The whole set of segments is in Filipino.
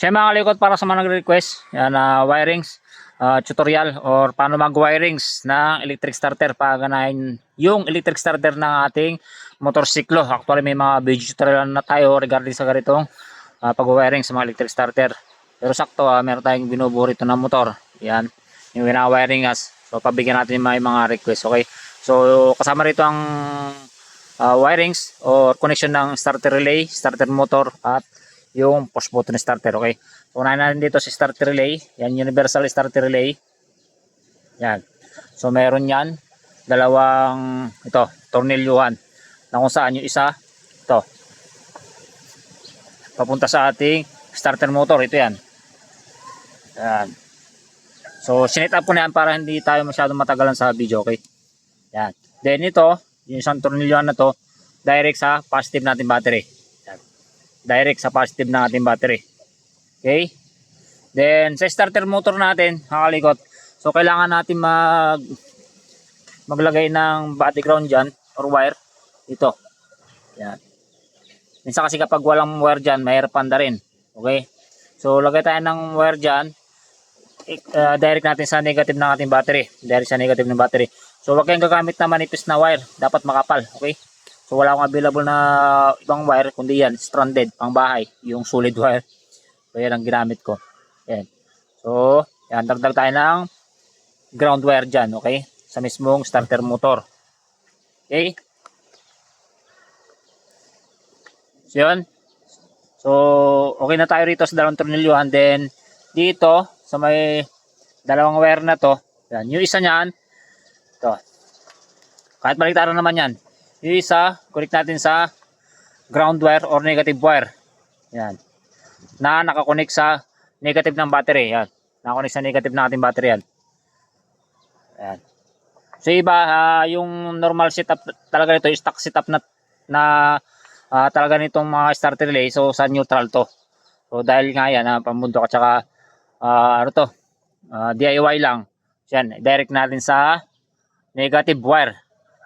So yung mga kalikot, para sa mga nagre-request, yan, wirings, tutorial or paano mag-wirings ng electric starter, paganahin yung electric starter ng ating motorsiklo. Actually may mga video tutorial na tayo regarding sa ganitong pag-wiring sa mga electric starter. Pero sakto, meron tayong binubuo rito ng motor. Yan, yung wina-wiring as. So pabigyan natin yung mga request, okay? So kasama rito ang wirings or connection ng starter relay, starter motor at yung push button starter, okay? So unahin natin dito si starter relay, yan universal starter relay. Yan. So meron yan dalawang tornilyuhan na kung saan yung isa ito papunta sa ating starter motor, ito yan. Yan. So sinet up ko na yan para hindi tayo masyadong matagalan sa video, okay? Yan. Then ito, yung isang tornilyuhan na to, direct sa positive natin battery. Yan. Direct sa positive ng ating battery. Okay? Then sa starter motor natin, nakalikot. So kailangan natin maglagay ng battery ground dyan or wire dito. Yan. Minsan kasi kapag walang wire dyan, mahirap panda rin. Okay? So lagay tayo ng wire dyan. Direct natin sa negative ng ating battery. Direct sa negative ng battery. So wag kayong gagamit na manipis na wire. Dapat makapal. Okay? So wala akong available na ibang wire, kundi yan, stranded, pang bahay, yung solid wire. So yan ang ginamit ko. Yan. So yan, dagdag tayo ng ground wire dyan, okay? Sa mismong starter motor. Okay? So yun. So okay na tayo rito sa dalawang tornilyuhan. Then dito sa may dalawang wire na to, yan, yung isa niyan, ito. Kahit baliktaran naman yan. Yung isa, connect natin sa ground wire or negative wire. Yan. Na nakakonect sa negative ng battery. Yan. Nakakonect sa negative ng ating battery yan. Yan. So iba, yung normal setup talaga nito, stock setup na talaga nitong mga starter relay. So sa neutral to. So dahil nga yan, pambundok at saka DIY lang. So, yan, direct natin sa negative wire.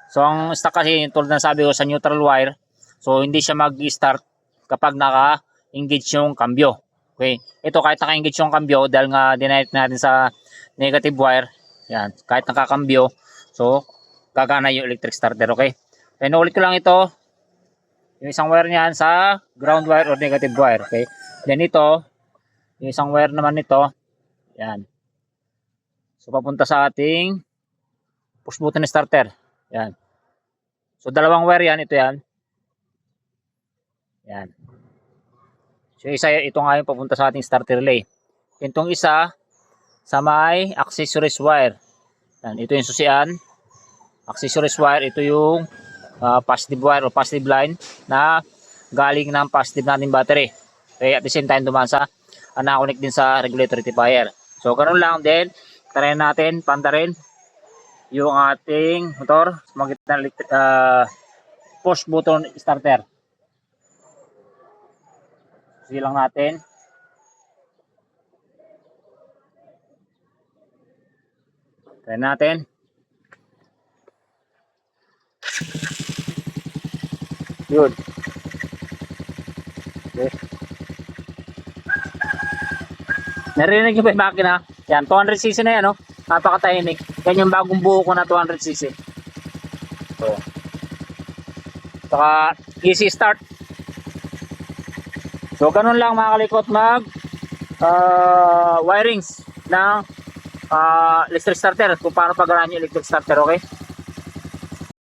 So ang stock kasi, tulad ng sabi ko sa neutral wire, so hindi siya mag-start kapag naka-engage yung cambio. Okay? Ito kahit naka-engage yung cambio, dahil nga dinirect natin sa negative wire, yan, kahit nakakambyo, so gagana yung electric starter, okay? Then ulit ko lang ito, yung isang wire niyan sa ground wire or negative wire, okay? Then ito, yung isang wire naman nito, yan. So papunta sa ating push button starter. Yan. So dalawang wire yan, ito yan. Yan. So isa, ito nga yung papunta sa ating starter relay. Itong isa sa may accessories wire. Yan, ito yung susian. Accessories wire, ito yung positive wire o positive line na galing ng positive natin battery. Okay, at the same time dumaan sa nakakonect din sa regulator rectifier. So ganun lang din. Try natin pandarin yung ating motor sa magitan push button starter. Sige lang natin. Try natin. Yun. Okay. Narinig nyo ba yung makina? Yan, 200cc na yan, no? Napakatahimik. Yan yung bagong buo ko na 200cc. So, saka easy start. So, ganun lang mga kalikot wirings ng electric starter. Kung paano pagalahan yung electric starter, okay?